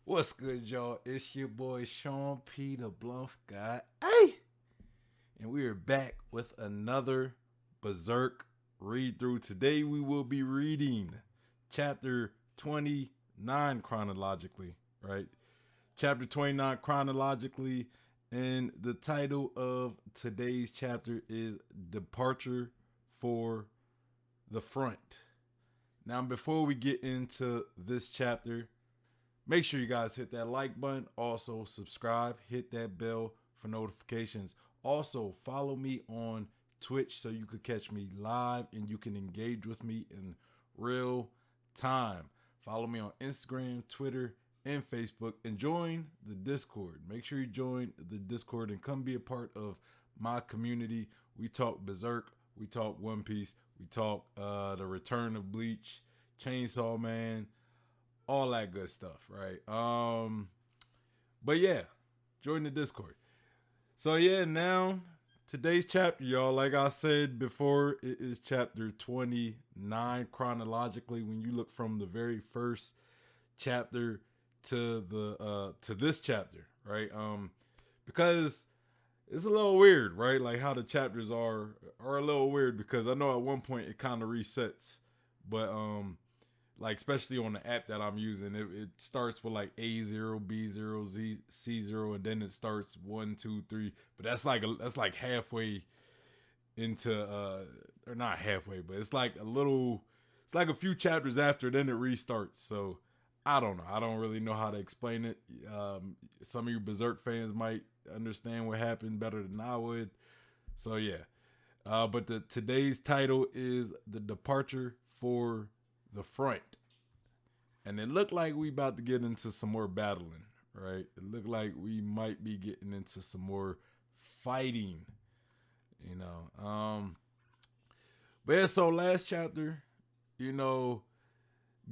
What's good, y'all? It's your boy Sean P. the Bluff Guy. Hey! And we are back with another Berserk read through. Today we will be reading chapter 29 chronologically, right? Chapter 29 chronologically. And the title of today's chapter is Departure for the Front. Now, before we get into this chapter, make sure you guys hit that like button. Also, subscribe, hit that bell for notifications. Also, follow me on Twitch so you could catch me live and you can engage with me in real time. Follow me on Instagram, Twitter, and Facebook, and join the Discord. Make sure you join the Discord and come be a part of my community. We talk Berserk, we talk One Piece, we talk the Return of Bleach, Chainsaw Man, all that good stuff, right? But yeah, join the Discord. So yeah, now today's chapter, y'all, like I said before, it is chapter 29 chronologically. When you look from the very first chapter to this chapter, right? Because it's a little weird, right? Like how the chapters are a little weird because I know at one point it kind of resets, but like especially on the app that I'm using, it starts with like A0, B0, C0, and then it starts 1, 2, 3. But that's like halfway into or not halfway, but it's like a few chapters after, then it restarts. So I don't know. I don't really know how to explain it. Some of you Berserk fans might understand what happened better than I would. So yeah. But today's title is The Departure for the Front. And it looked like we about to get into some more battling, right? It looked like we might be getting into some more fighting, you know. But yeah, so last chapter, you know,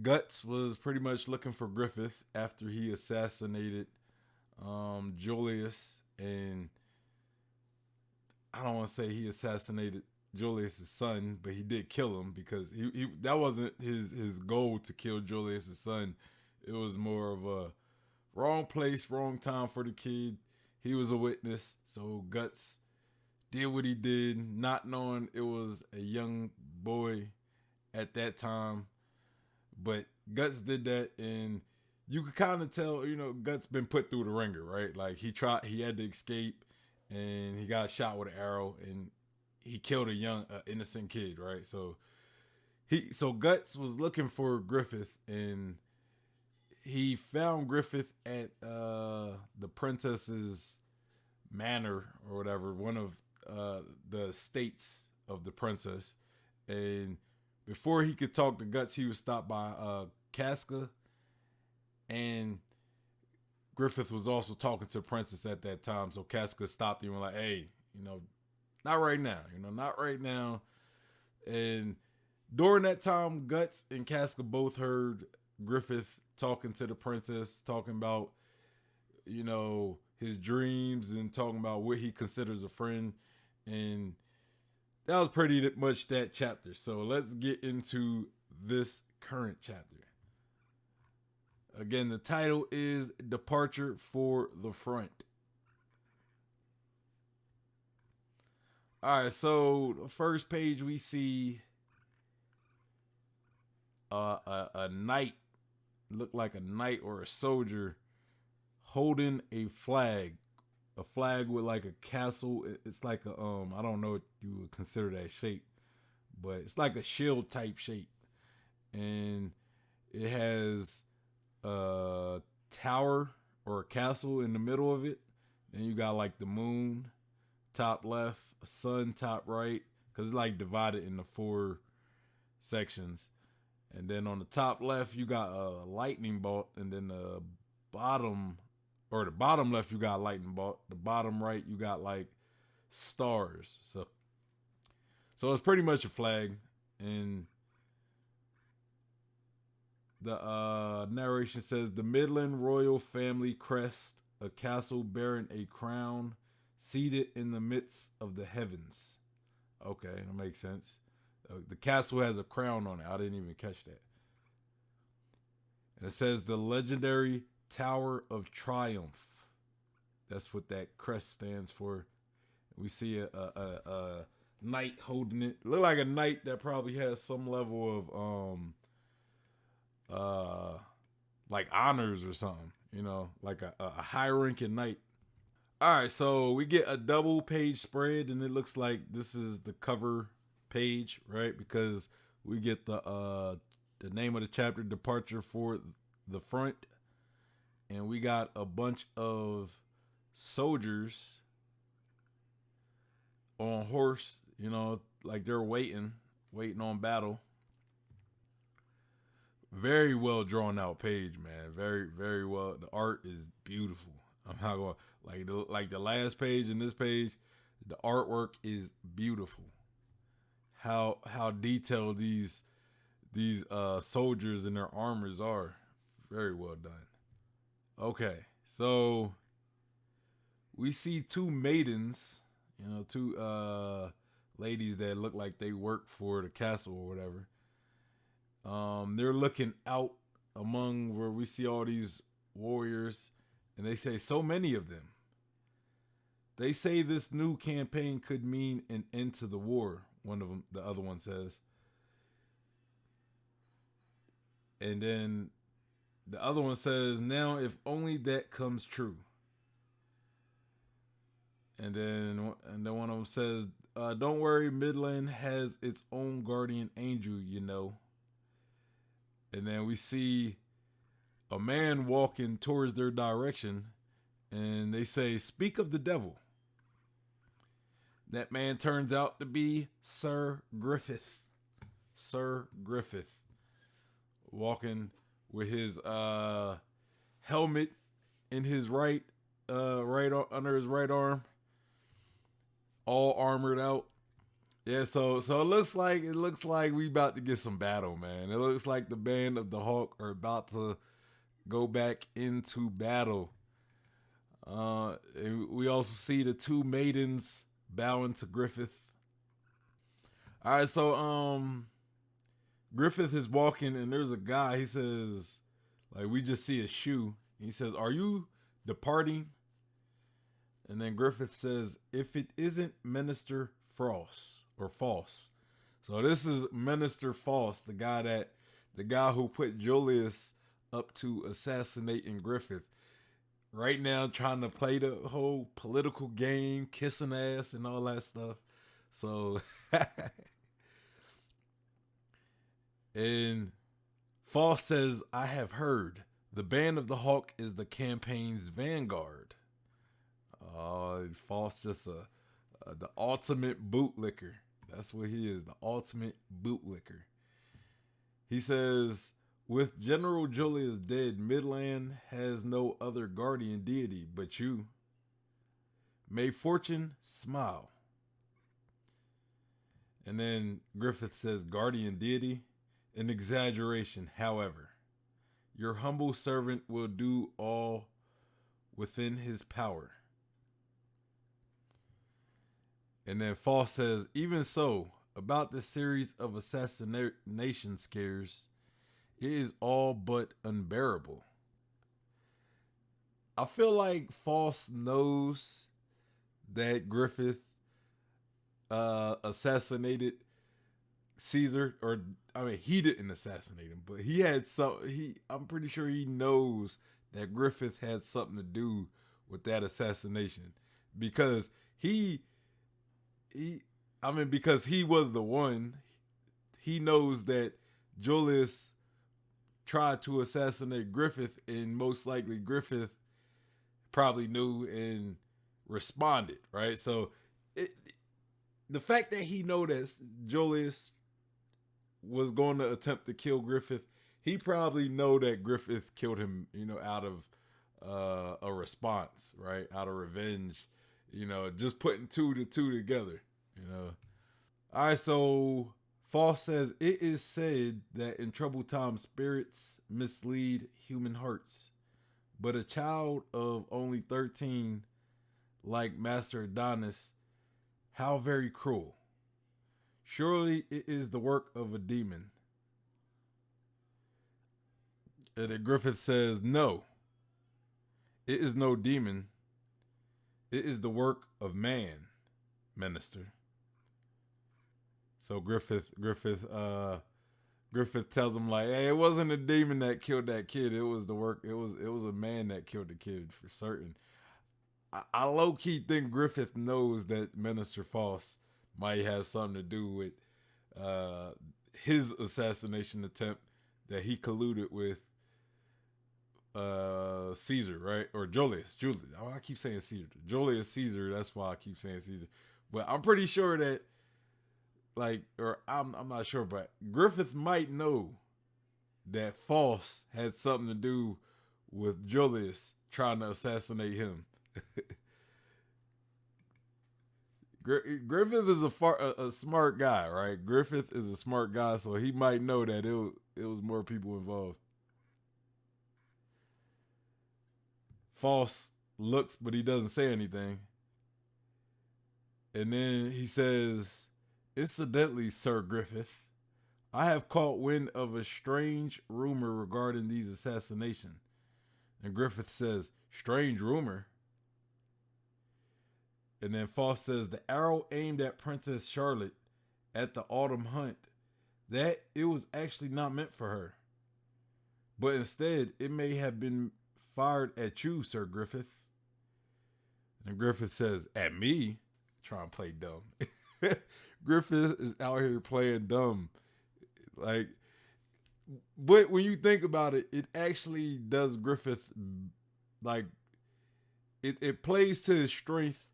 Guts was pretty much looking for Griffith after he assassinated Julius, and I don't want to say he assassinated Julius's son, but he did kill him because he that wasn't his goal to kill Julius's son. It was more of a wrong place, wrong time for the kid. He was a witness, so Guts did what he did, not knowing it was a young boy at that time. But Guts did that, and you could kind of tell, you know, Guts been put through the ringer, right? Like he had to escape, and he got shot with an arrow, and he killed a young innocent kid, right? So Guts was looking for Griffith, and he found Griffith at the princess's manor or whatever, one of the estates of the princess. And before he could talk to Guts, he was stopped by Casca, and Griffith was also talking to the princess at that time. So Casca stopped him and like, hey, you know, not right now, not right now. And during that time, Guts and Casca both heard Griffith talking to the princess, talking about, you know, his dreams and talking about what he considers a friend. And that was pretty much that chapter. So let's get into this current chapter. Again, the title is Departure for the Front. All right, so the first page we see a knight, look like a knight or a soldier, holding a flag with like a castle. It's like a I don't know what you would consider that shape, but it's like a shield type shape, and it has a tower or a castle in the middle of it. Then you got like the moon top left, a sun top right, because it's like divided into 4 sections. And then on the top left, you got a lightning bolt, and then the bottom left, you got a lightning bolt. The bottom right, you got like stars. So it's pretty much a flag, and the narration says the Midland royal family crest, a castle bearing a crown, seated in the midst of the heavens. Okay, that makes sense. The castle has a crown on it. I didn't even catch that. And it says the legendary Tower of Triumph. That's what that crest stands for. We see a knight holding it. Look like a knight that probably has some level of like honors or something, like a high ranking knight. All right, so we get a double page spread, and it looks like this is the cover page, right? Because we get the name of the chapter, Departure for the Front, and we got a bunch of soldiers on horse, like they're waiting on battle. Very well drawn out page, man. Very, very well. The art is beautiful. I'm not going like the last page and this page. The artwork is beautiful. How detailed these soldiers and their armors are. Very well done. Okay, so we see two maidens, two ladies that look like they work for the castle or whatever. They're looking out among where we see all these warriors, and they say so many of them. They say this new campaign could mean an end to the war. The other one says. And then the other one says, now if only that comes true. And then one of them says, don't worry, Midland has its own guardian angel, And then we see a man walking towards their direction, and they say, speak of the devil. That man turns out to be Sir Griffith. Sir Griffith. Walking with his helmet in his right under his right arm. All armored out. Yeah, so it looks like we about to get some battle, man. It looks like the Band of the Hawk are about to go back into battle. And we also see the two maidens bowing to Griffith. All right, so Griffith is walking, and there's a guy. He says, like, we just see a shoe. He says, "Are you departing?" And then Griffith says, "If it isn't Minister Frost or False." So this is Minister False, the guy who put Julius up to assassinating Griffith. Right now, trying to play the whole political game, kissing ass and all that stuff. So, and False says, "I have heard the Band of the Hawk is the campaign's vanguard." False just the ultimate bootlicker. That's what he is, the ultimate bootlicker. He says, with General Julius dead, Midland has no other guardian deity but you. May fortune smile. And then Griffith says, guardian deity, an exaggeration, however. Your humble servant will do all within his power. And then False says, even so, about this series of assassination scares, it is all but unbearable. I feel like False knows that Griffith assassinated Caesar, he didn't assassinate him, but he had I'm pretty sure he knows that Griffith had something to do with that assassination, because because he was the one. He knows that Julius tried to assassinate Griffith, and most likely Griffith probably knew and responded, right? So the fact that he know that Julius was going to attempt to kill Griffith, he probably know that Griffith killed him, out of a response, right? Out of revenge, just putting two to two together, All right, so False says, it is said that in troubled times, spirits mislead human hearts. But a child of only 13, like Master Adonis, how very cruel. Surely it is the work of a demon. And then Griffith says, no, It is no demon. It is the work of man, minister. So Griffith tells him like, hey, it wasn't a demon that killed that kid. It was the work. It was a man that killed the kid for certain. I low key think Griffith knows that Minister Foss might have something to do with his assassination attempt that he colluded with Caesar, right? Or Julius. Oh, I keep saying Caesar. Julius Caesar. That's why I keep saying Caesar. But I'm pretty sure that, I'm not sure, but Griffith might know that Foss had something to do with Julius trying to assassinate him. Griffith is a smart guy, right? Griffith is a smart guy, so he might know that it was more people involved. Foss looks, but he doesn't say anything. And then he says, incidentally, Sir Griffith, I have caught wind of a strange rumor regarding these assassinations. And Griffith says, strange rumor? And then Foss says, the arrow aimed at Princess Charlotte at the autumn hunt, that it was actually not meant for her. But instead, it may have been fired at you, Sir Griffith. And Griffith says, at me? Trying to play dumb. Griffith is out here playing dumb. But when you think about it, it actually does Griffith, it plays to his strength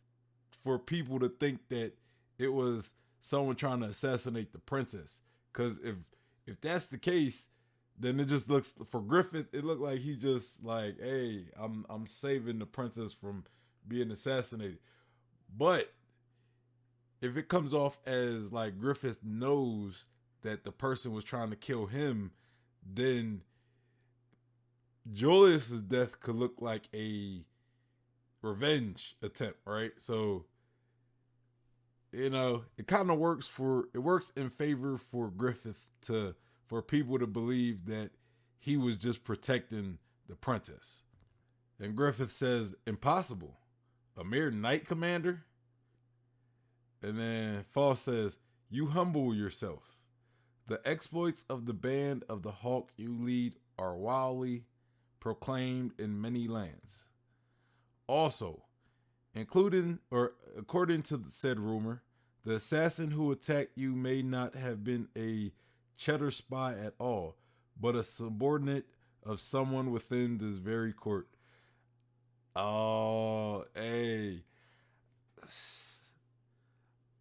for people to think that it was someone trying to assassinate the princess. Because if that's the case, then it just looks, for Griffith, it looked like he just like, hey, I'm saving the princess from being assassinated. But if it comes off as like Griffith knows that the person was trying to kill him, then Julius's death could look like a revenge attempt, right? So, it kind of works in favor for Griffith for people to believe that he was just protecting the princess. And Griffith says, impossible. A mere knight commander? And then Foss says, you humble yourself. The exploits of the band of the hawk you lead are wildly proclaimed in many lands. Also, according to the said rumor, the assassin who attacked you may not have been a cheddar spy at all, but a subordinate of someone within this very court. Oh, hey.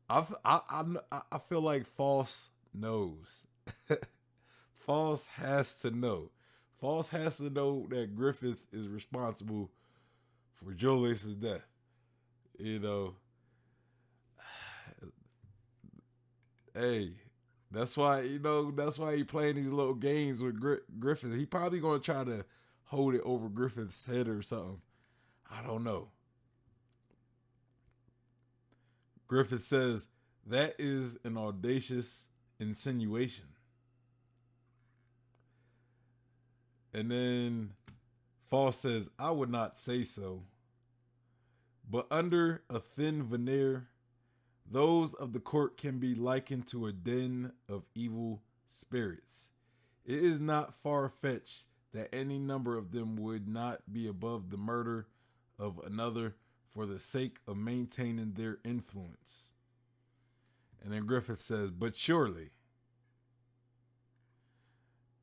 I feel like Foss knows. Foss has to know. Foss has to know that Griffith is responsible for Julius's death. Hey, that's why he playing these little games with Griffith. He probably gonna try to hold it over Griffith's head or something. I don't know. Griffith says, that is an audacious insinuation. And then Foss says, I would not say so. But under a thin veneer, those of the court can be likened to a den of evil spirits. It is not far-fetched that any number of them would not be above the murder of another for the sake of maintaining their influence. And then Griffith says, but surely.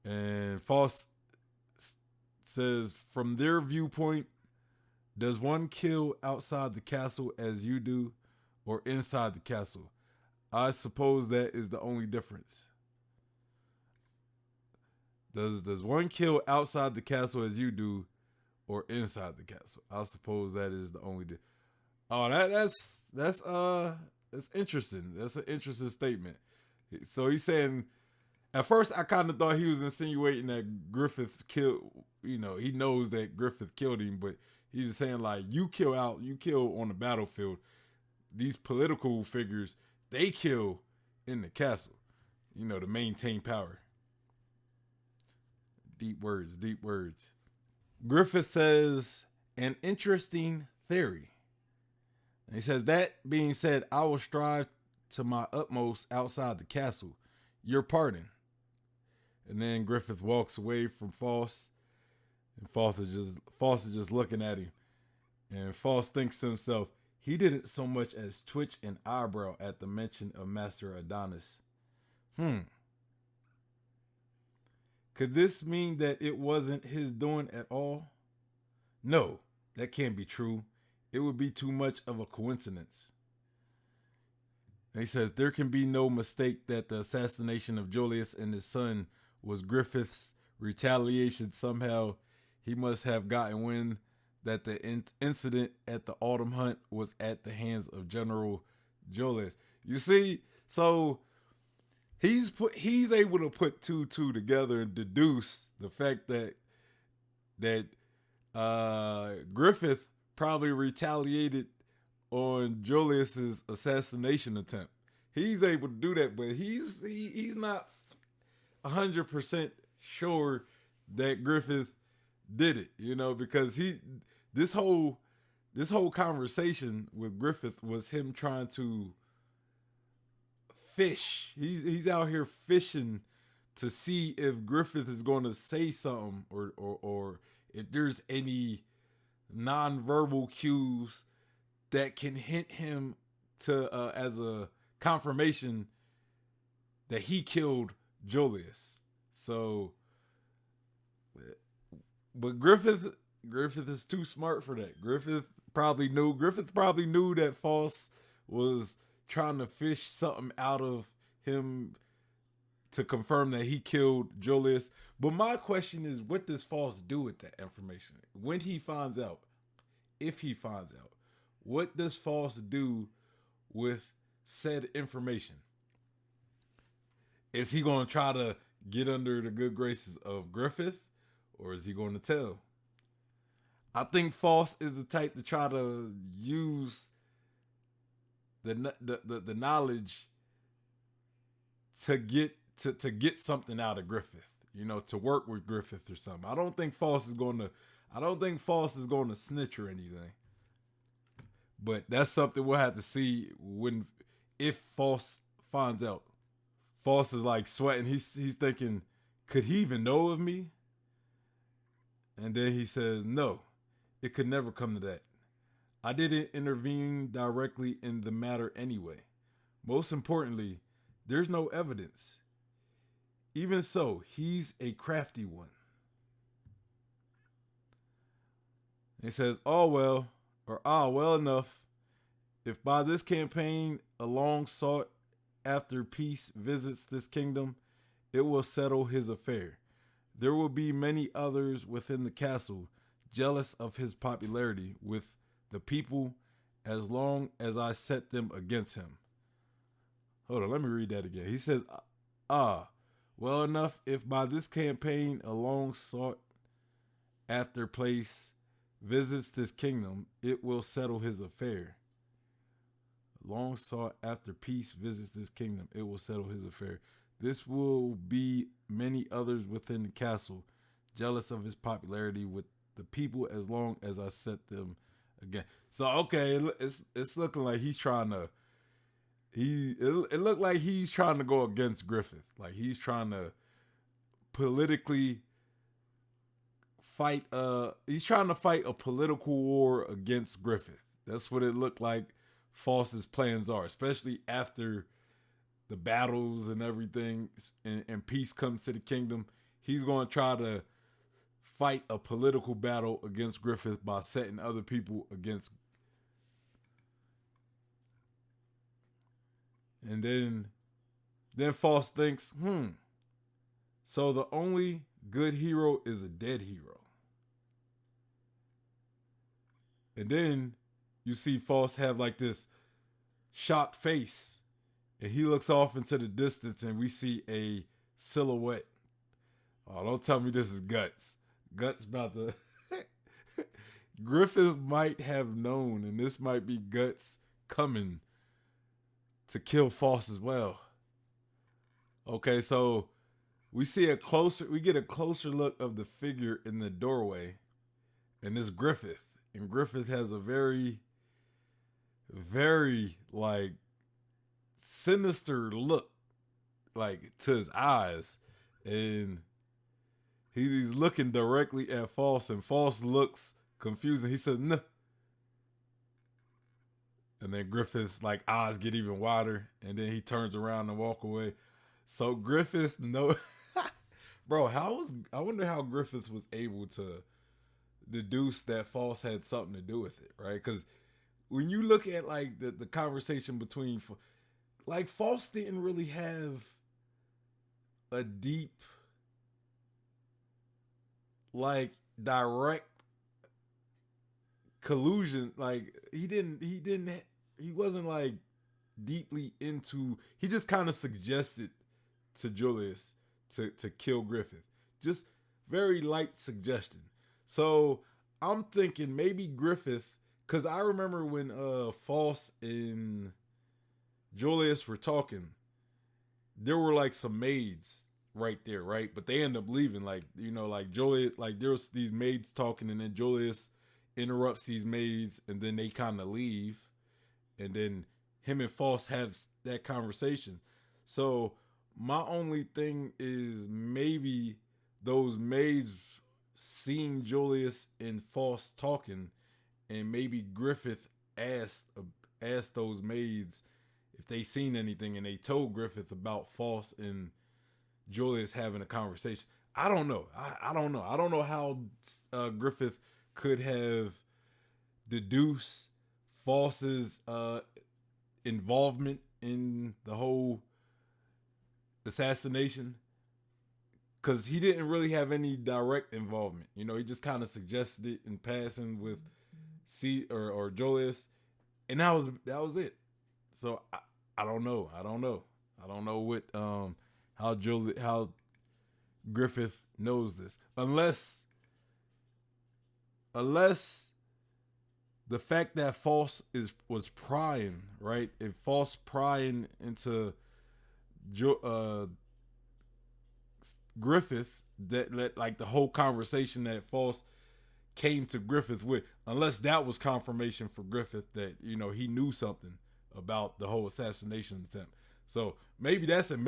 And Foss says, from their viewpoint, does one kill outside the castle as you do, or inside the castle? I suppose that is the only difference. Does one kill outside the castle as you do, or inside the castle? I suppose that is the only difference. Oh, that's interesting. That's an interesting statement. So he's saying, at first I kind of thought he was insinuating that Griffith killed, he knows that Griffith killed him, but he was saying like, you kill on the battlefield. These political figures, they kill in the castle, to maintain power. Deep words. Griffith says, An interesting theory. And he says, that being said, I will strive to my utmost outside the castle. Your pardon. And then Griffith walks away from Foss, and Foss is just looking at him. And Foss thinks to himself, he didn't so much as twitch an eyebrow at the mention of Master Adonis. Could this mean that it wasn't his doing at all? No, that can't be true. It would be too much of a coincidence. And he says, there can be no mistake that the assassination of Julius and his son was Griffith's retaliation. Somehow he must have gotten wind that the incident at the autumn hunt was at the hands of General Julius. You see, so he's able to put two together and deduce the fact that Griffith probably retaliated on Julius's assassination attempt. He's able to do that, but he's not 100% sure that Griffith did it, because this whole conversation with Griffith was him trying to fish. He's out here fishing to see if Griffith is going to say something or if there's any nonverbal cues that can hint him to as a confirmation that he killed Julius. So, but Griffith is too smart for that. Griffith probably knew that Foss was trying to fish something out of him to confirm that he killed Julius. But my question is, what does Foss do with that information? When he finds out, if he finds out, what does Foss do with said information? Is he going to try to get under the good graces of Griffith, or is he going to tell? I think Foss is the type to try to use the knowledge to get something out of Griffith, to work with Griffith or something. I don't think Foss is going to snitch or anything. But that's something we'll have to see if Foss finds out. Foss is like sweating. He's thinking, could he even know of me? And then he says, no, it could never come to that. I didn't intervene directly in the matter anyway. Most importantly, there's no evidence. Even so, he's a crafty one. He says, well enough. If by this campaign a long sought after peace visits this kingdom, it will settle his affair. There will be many others within the castle jealous of his popularity with the people as long as I set them against him. Hold on, let me read that again. He says, well enough, if by this campaign a long sought after place visits this kingdom, it will settle his affair. Long sought after peace visits this kingdom, it will settle his affair. This will be many others within the castle, jealous of his popularity with the people as long as I set them again. So, okay, it's looking like he's trying to, it looked like he's trying to go against Griffith. Like he's trying to politically fight, he's trying to fight a political war against Griffith. That's what it looked like Foss's plans are, especially after the battles and everything and peace comes to the kingdom. He's going to try to fight a political battle against Griffith by setting other people against. And then Foss thinks, so the only good hero is a dead hero. And then you see Foss have like this shocked face, and he looks off into the distance and we see a silhouette. Oh, don't tell me this is Guts. Guts about to... Griffith might have known, and this might be Guts coming to kill Foss as well. Okay, so we get a closer look of the figure in the doorway, and it's Griffith. and Griffith has a very, very like sinister look, like to his eyes, and he's looking directly at False, and False looks confused, and he says, "No." And then Griffith's like eyes get even wider, and then he turns around and walk away. So Griffith, no, bro, I wonder how Griffith was able to deduce that False had something to do with it, right? Because when you look at like the conversation between, like, False didn't really have a deep, like, direct collusion. Like, he wasn't like deeply into, he just kind of suggested to Julius to kill Griffith. Just very light suggestion. So I'm thinking maybe Griffith, because I remember when False and Julius were talking, there were like some maids right there, right? But they end up leaving, like, you know, like Julius, like there was these maids talking, and then Julius interrupts these maids, and then they kind of leave, and then him and False have that conversation. So my only thing is maybe those maids seen Julius and False talking, and maybe Griffith asked those maids if they seen anything, and they told Griffith about False and Julius having a conversation. I don't know. I don't know. I don't know how Griffith could have deduced False's involvement in the whole assassination, because he didn't really have any direct involvement. You know, he just kind of suggested it in passing with or Julius, and that was it. So I don't know. I don't know what how Griffith knows this, unless the fact that False was prying, right? If False prying into Griffith, that like the whole conversation that False came to Griffith with, unless that was confirmation for Griffith that, you know, he knew something about the whole assassination attempt. So maybe that's it.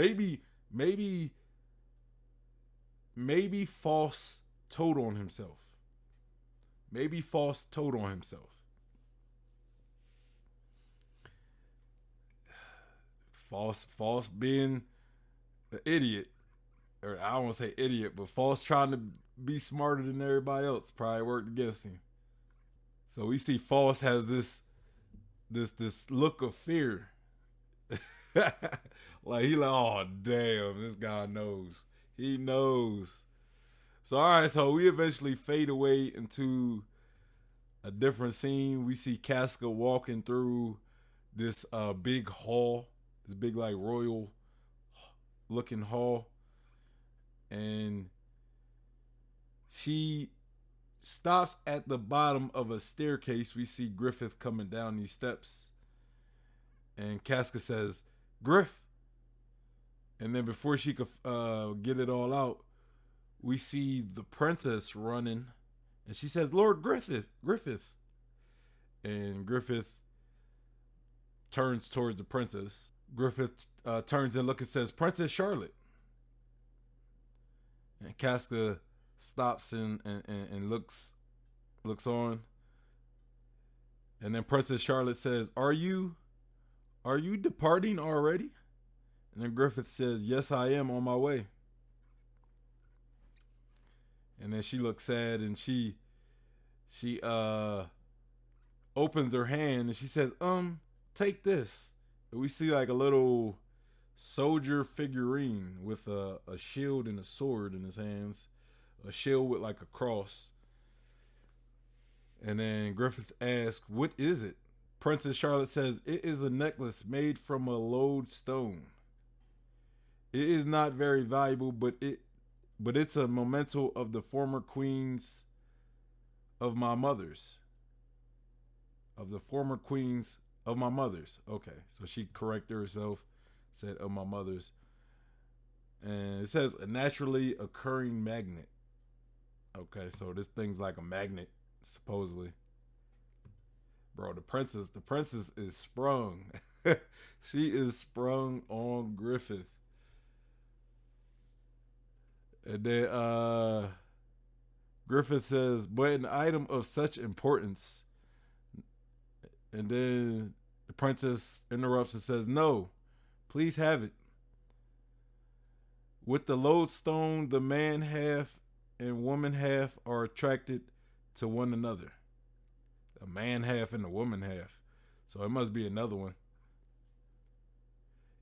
Maybe False told on himself. Maybe False told on himself. False being an idiot, or I don't want to say idiot, but False trying to be smarter than everybody else probably worked against him. So we see False has this look of fear. Like, he like, oh damn, this guy knows. He knows. So all right, so we eventually fade away into a different scene. We see Casca walking through this big hall, this big like royal looking hall, and she stops at the bottom of a staircase. We see Griffith coming down these steps, and Casca says, "Griff." And then before she could get it all out, we see the princess running, and she says, "Lord Griffith." And Griffith turns towards the princess. Griffith turns and looks and says, "Princess Charlotte." And Casca stops and looks on. And then Princess Charlotte says, Are you departing already?" And then Griffith says, "Yes, I am on my way." And then she looks sad, and she opens her hand, and she says, "Take this." And we see like a little soldier figurine with a shield and a sword in his hands, a shield with like a cross. And then Griffith asks, "What is it?" Princess Charlotte says, "It is a necklace made from a lodestone. It is not very valuable, but it's a memento of the former queens of my mothers. Of the former queens of my mothers." Okay, so she corrected herself, said of my mothers. And it says a naturally occurring magnet. Okay, so this thing's like a magnet, supposedly. bro, the princess is sprung. She is sprung on Griffith. And then Griffith says, but an item of such importance. And then the princess interrupts and says, no, please have it. With the lodestone, the man half and woman half are attracted to one another. A man half and a woman half. So it must be another one.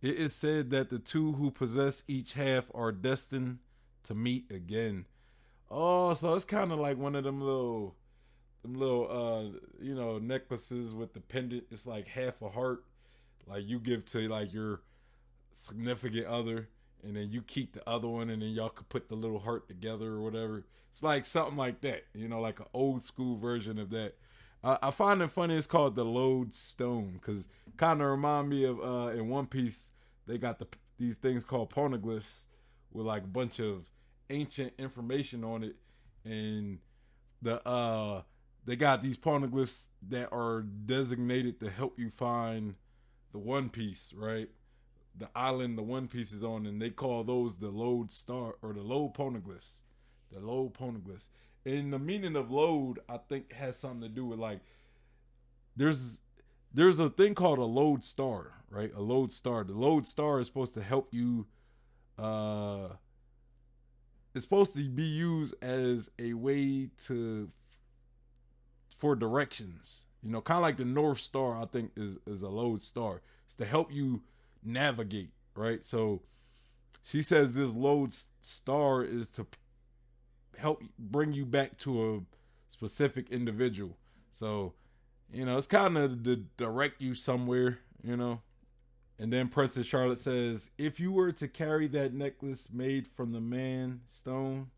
It is said that the two who possess each half are destined to meet again. Oh, so it's kind of like one of them little necklaces with the pendant. It's like half a heart, like you give to like your significant other, and then you keep the other one, and then y'all could put the little heart together or whatever. It's like something like that, like an old school version of that. I find it funny. It's called the lodestone because kind of remind me of in One Piece they got these things called poneglyphs with like a bunch of ancient information on it, and they got these poneglyphs that are designated to help you find the One Piece, right? The island the One Piece is on, and they call those the lodestar or the lode poneglyphs. The lode poneglyphs. And the meaning of lode, I think, has something to do with like there's a thing called a lodestar, right? A lodestar. The lodestar is supposed to help you. It's supposed to be used as a way for directions. Kind of like the North Star, I think, is a lodestar. It's to help you navigate, right? So she says this lodestar is to help bring you back to a specific individual. So, it's kind of to direct you somewhere, And then Princess Charlotte says, if you were to carry that necklace made from the man stone,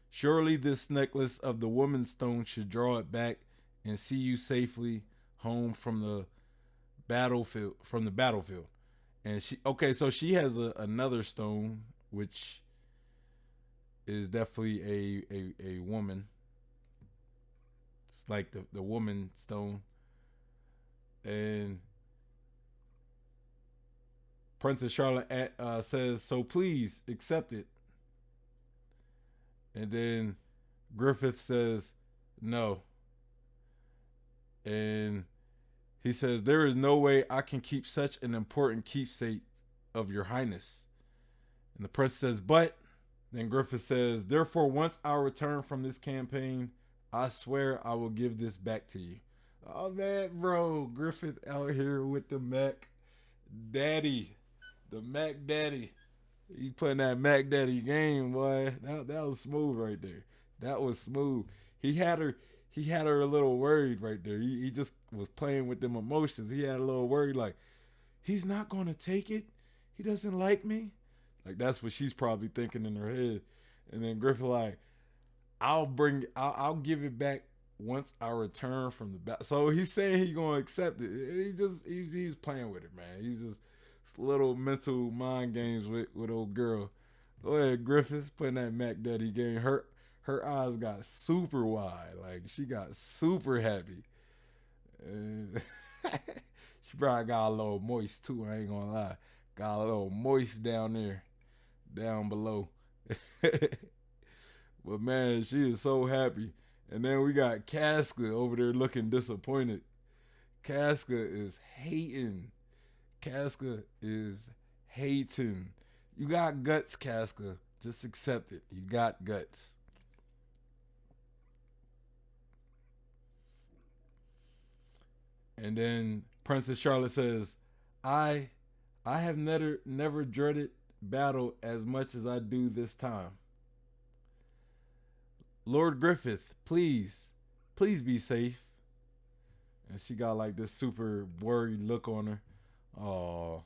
surely this necklace of the woman stone should draw it back and see you safely home from the battlefield. And so she has another stone, which is definitely a woman. It's like the woman stone. And Princess Charlotte says, so please accept it. And then Griffith says, no. And he says, there is no way I can keep such an important keepsake of your highness. And the princess says, but then Griffith says, therefore, once I return from this campaign, I swear I will give this back to you. Oh, man, bro. Griffith out here with the Mac Daddy. The Mac Daddy. He putting that Mac Daddy game, boy. That was smooth right there. That was smooth. He had her a little worried right there. He just was playing with them emotions. He had a little worried, like, he's not going to take it. He doesn't like me. Like, that's what she's probably thinking in her head. And then Griffith like, I'll give it back once I return from the battle. So he's saying he's going to accept it. He's playing with it, man. He's just little mental mind games with old girl. Go ahead, Griffiths, putting that Mac Daddy game. Her eyes got super wide. Like, she got super happy. She probably got a little moist, too. I ain't gonna lie. Got a little moist down there. Down below. But, man, she is so happy. And then we got Casca over there looking disappointed. Casca is hating. Casca is hating. You got guts, Casca. Just accept it. You got guts. And then Princess Charlotte says, I have never dreaded battle as much as I do this time. Lord Griffith, please be safe. And she got like this super worried look on her. Oh,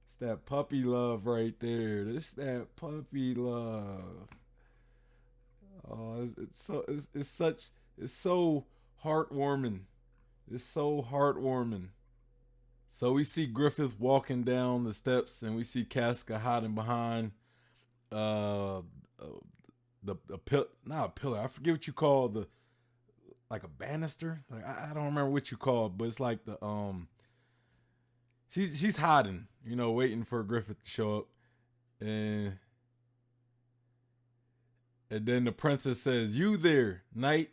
it's that puppy love right there. It's that puppy love. Oh, it's so heartwarming. It's so heartwarming. So we see Griffith walking down the steps, and we see Casca hiding behind the not a pillar. I forget what you call like a banister. Like I don't remember what you call it, but it's like the she's hiding, you know, waiting for Griffith to show up, and then the princess says, "You there, knight?"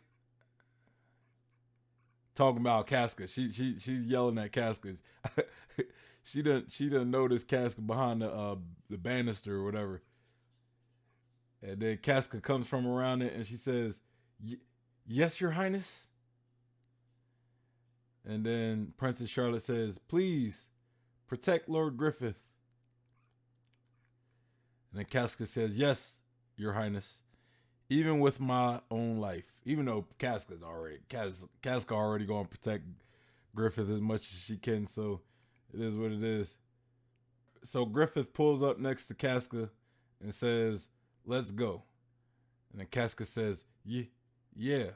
Talking about Casca. She's yelling at Casca. she didn't notice Casca behind the banister or whatever. And then Casca comes from around it and she says, "Yes, Your Highness." And then Princess Charlotte says, "Please protect Lord Griffith." And then Casca says, "Yes, Your Highness, even with my own life." Even though Casca already going to protect Griffith as much as she can, so it is what it is. So Griffith pulls up next to Casca and says, "Let's go." And then Casca says, "Yeah."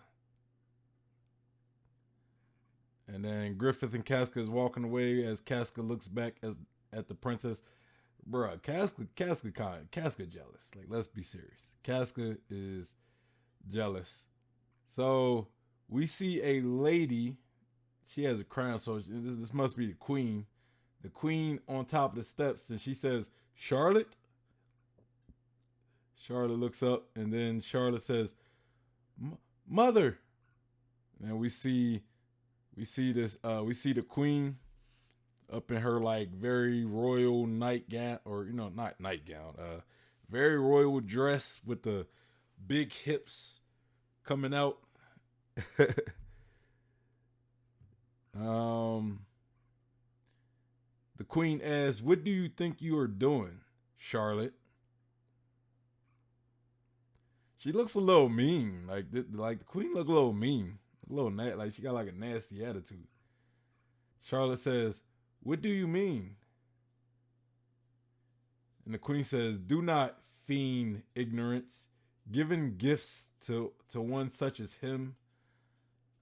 And then Griffith and Casca is walking away as Casca looks back at the princess. Bruh, Casca jealous. Like, let's be serious. Casca is jealous. So we see a lady. She has a crown, so this must be the queen. The queen on top of the steps, and she says, "Charlotte?" Charlotte looks up, and then Charlotte says, "Mother." And we see the queen up in her like very royal nightgown, or not nightgown, very royal dress with the big hips coming out. The queen asks, "What do you think you are doing, Charlotte?" She looks a little mean. Like the queen look a little mean, a little like she got like a nasty attitude. Charlotte says, "What do you mean?" And the queen says, "Do not feign ignorance. Giving gifts to one such as him."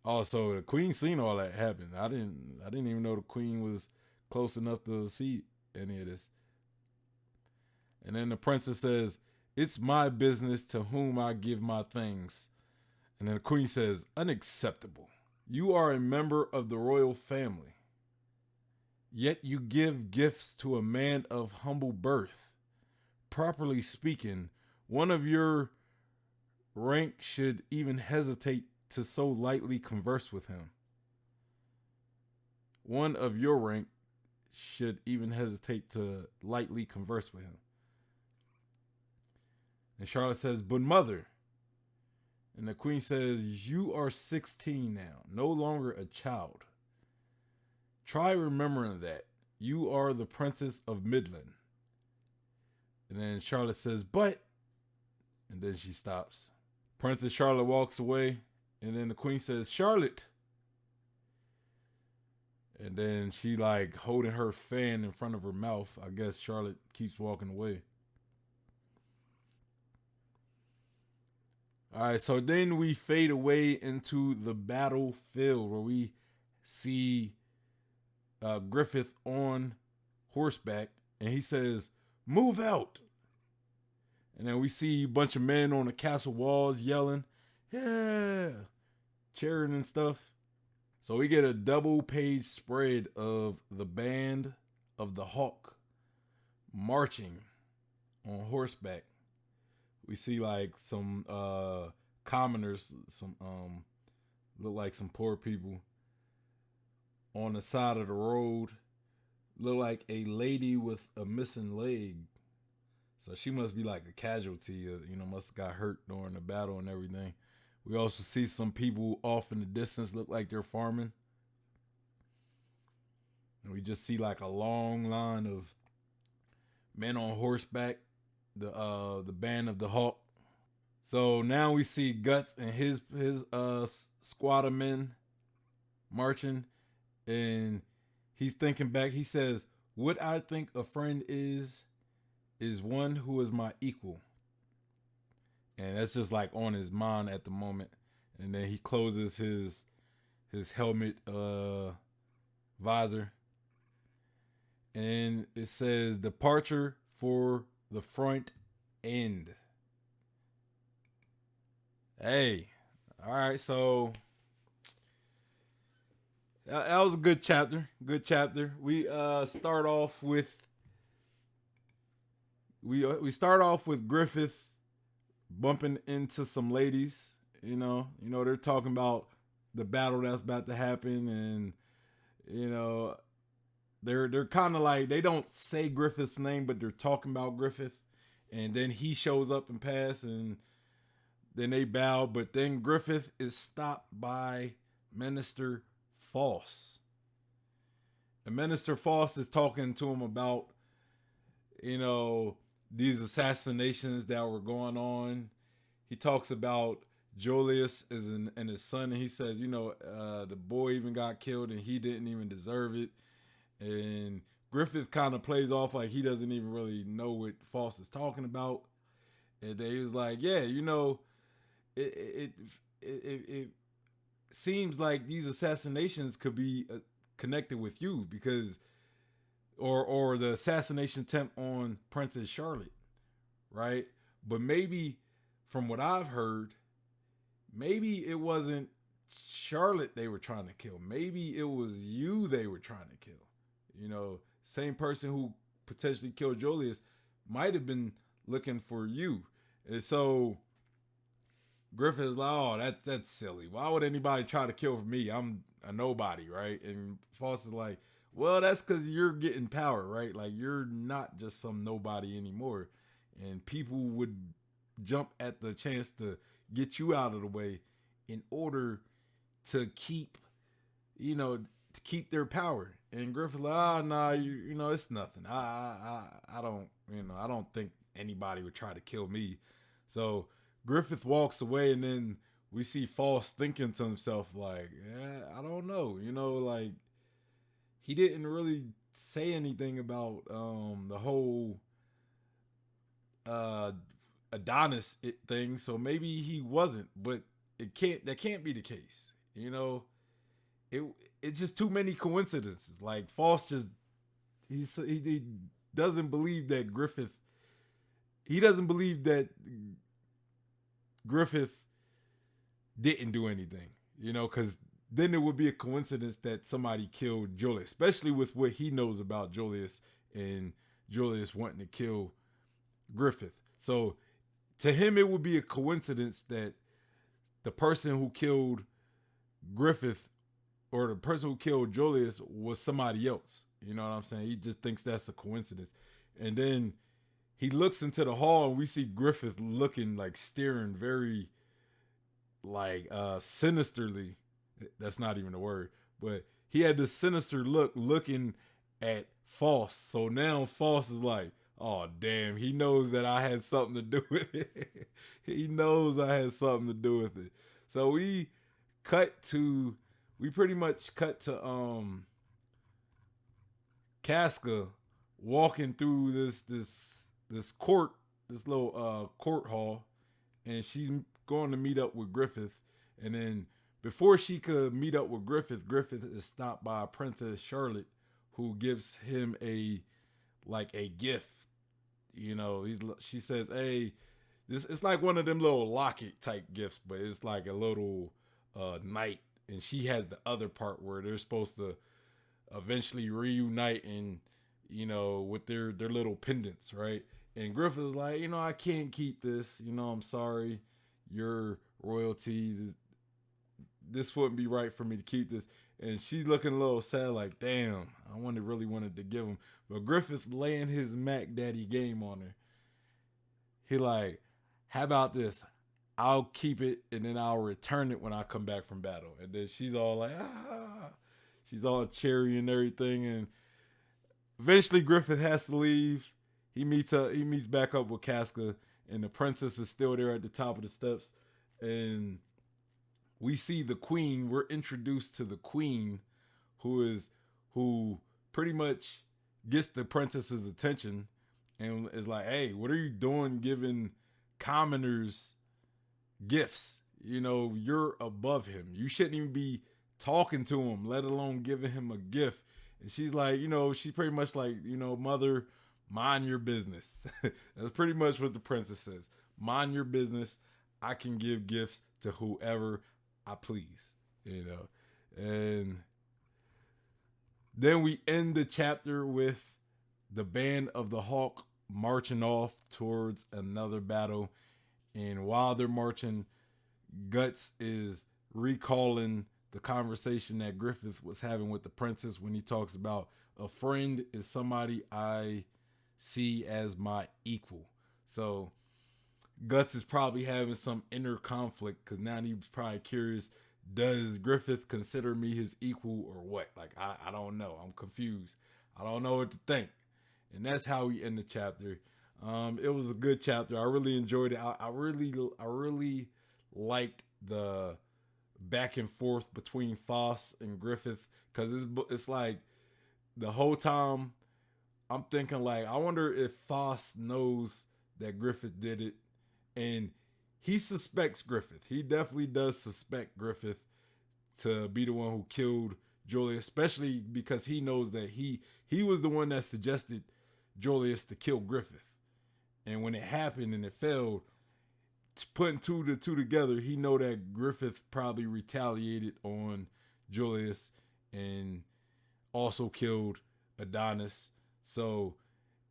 Also, the queen seen all that happen. I didn't even know the queen was close enough to see any of this. And then the princess says, "It's my business to whom I give my things." And then the queen says, "Unacceptable. You are a member of the royal family, yet you give gifts to a man of humble birth. Properly speaking, one of your rank should even hesitate to so lightly converse with him." One of your rank should even hesitate to lightly converse with him. And Charlotte says, "But mother." And the queen says, "You are 16 now, no longer a child. Try remembering that. You are the Princess of Midland." And then Charlotte says, "But," and then she stops. Princess Charlotte walks away, and then the queen says, "Charlotte." And then she like holding her fan in front of her mouth. I guess Charlotte keeps walking away. All right, so then we fade away into the battlefield where we see Griffith on horseback, and he says, "Move out." And then we see a bunch of men on the castle walls yelling, "Yeah," cheering and stuff. So we get a double page spread of the band of the Hawk marching on horseback. We see like some commoners, some look like some poor people on the side of the road. Look like a lady with a missing leg. So she must be like a casualty, must have got hurt during the battle and everything. We also see some people off in the distance look like they're farming. And we just see like a long line of men on horseback, the band of the Hawk. So now we see Guts and his squad of men marching, and he's thinking back. He says, "What I think a friend is one who is my equal." And that's just like on his mind at the moment. And then he closes his helmet visor. And it says, "Departure for the front end." Hey, all right, so That was a good chapter. Good chapter. We start off with we start off with Griffith bumping into some ladies. They're talking about the battle that's about to happen, and you know they're kind of like they don't say Griffith's name, but they're talking about Griffith, and then he shows up and pass, and then they bow, but then Griffith is stopped by Minister False. And Minister False is talking to him about, you know, these assassinations that were going on. He talks about Julius and his son, and he says, the boy even got killed and he didn't even deserve it. And Griffith kind of plays off like he doesn't even really know what False is talking about. And then he was like, yeah, it, it seems like these assassinations could be connected with you because or the assassination attempt on Princess Charlotte, right? But maybe from what I've heard, maybe it wasn't Charlotte they were trying to kill. Maybe it was you they were trying to kill. Same person who potentially killed Julius might have been looking for you. And so Griffith is like, oh, that's silly. Why would anybody try to kill for me? I'm a nobody, right? And Foss is like, well, that's because you're getting power, right? Like, you're not just some nobody anymore. And people would jump at the chance to get you out of the way in order to keep, to keep their power. And Griffith like, oh, nah, it's nothing. I don't think anybody would try to kill me. So Griffith walks away, and then we see False thinking to himself, like, yeah, I don't know. Like, he didn't really say anything about the whole Adonis thing, so maybe he wasn't, but that can't be the case. It's just too many coincidences. Like, False just, he doesn't believe that he doesn't believe that Griffith didn't do anything, because then it would be a coincidence that somebody killed Julius, especially with what he knows about Julius and Julius wanting to kill Griffith. So to him, it would be a coincidence that the person who killed Griffith or the person who killed Julius was somebody else. You know what I'm saying? He just thinks that's a coincidence. And then he looks into the hall and we see Griffith looking like staring very like sinisterly. That's not even a word, but he had this sinister look looking at False. So now False is like, oh damn, he knows that I had something to do with it. He knows I had something to do with it. So we pretty much cut to Casca walking through this court, this little court hall, and she's going to meet up with Griffith. And then before she could meet up with Griffith, Griffith is stopped by Princess Charlotte, who gives him a gift. She says, "Hey, it's like one of them little locket type gifts, but it's like a little knight." And she has the other part where they're supposed to eventually reunite and with their little pendants, right? And Griffith is like, I can't keep this. I'm sorry, your royalty. This wouldn't be right for me to keep this. And she's looking a little sad, like, damn, I really wanted to give him. But Griffith laying his Mac Daddy game on her. He like, how about this? I'll keep it and then I'll return it when I come back from battle. And then she's all like, ah. She's all cherry and everything. And eventually Griffith has to leave. He meets back up with Casca, and the princess is still there at the top of the steps. And we see the queen. We're introduced to the queen, who pretty much gets the princess's attention and is like, hey, what are you doing giving commoners gifts? You're above him. You shouldn't even be talking to him, let alone giving him a gift. And she's like, she's pretty much like, mother, mind your business. That's pretty much what the princess says. Mind your business. I can give gifts to whoever I please, and Then we end the chapter with the band of the Hawk marching off towards another battle. And while they're marching, Guts is recalling the conversation that Griffith was having with the princess when he talks about a friend is somebody I see as my equal. So Guts is probably having some inner conflict because now he's probably curious, does Griffith consider me his equal or what? Like, I don't know. I'm confused. I don't know what to think. And that's how we end the chapter. It was a good chapter. I really enjoyed it. I really liked the back and forth between Foss and Griffith because it's like the whole time I'm thinking like I wonder if Foss knows that Griffith did it, and he suspects Griffith. He definitely does suspect Griffith to be the one who killed Julius, especially because he knows that he was the one that suggested Julius to kill Griffith. And when it happened and it failed, putting two to two together, he know that Griffith probably retaliated on Julius and also killed Adonis. So,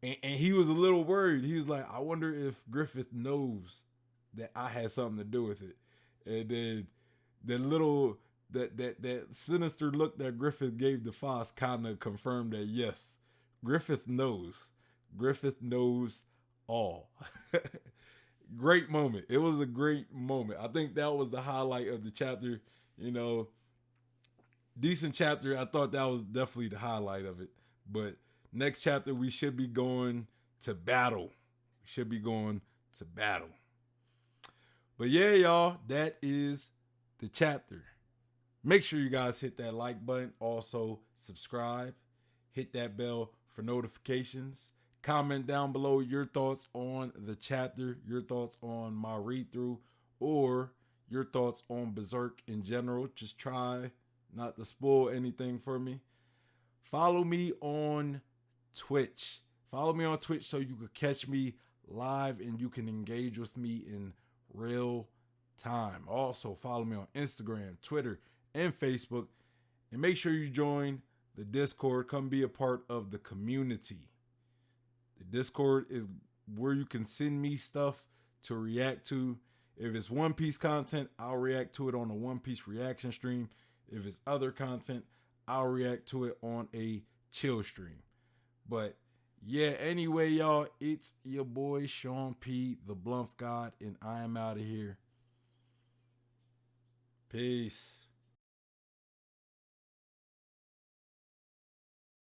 and he was a little worried. He was like, I wonder if Griffith knows that I had something to do with it. And then the little that sinister look that Griffith gave to Foss kind of confirmed that yes, Griffith knows. Griffith knows all. Great moment. It was a great moment. I think that was the highlight of the chapter. You know, decent chapter. I thought that was definitely the highlight of it. But next chapter, we should be going to battle. We should be going to battle. But yeah, y'all, that is the chapter. Make sure you guys hit that like button. Also, subscribe. Hit that bell for notifications. Comment down below your thoughts on the chapter, your thoughts on my read through, or your thoughts on Berserk in general. Just try not to spoil anything for me. Follow me on Twitch. Follow me on Twitch so you can catch me live and you can engage with me in real time. Also, follow me on Instagram, Twitter, and Facebook. And make sure you join the Discord. Come be a part of the community. The Discord is where you can send me stuff to react to. If it's One Piece content, I'll react to it on a One Piece reaction stream. If it's other content, I'll react to it on a chill stream. But yeah, anyway, y'all, it's your boy Sean P, the Bluff God, and I am out of here. Peace.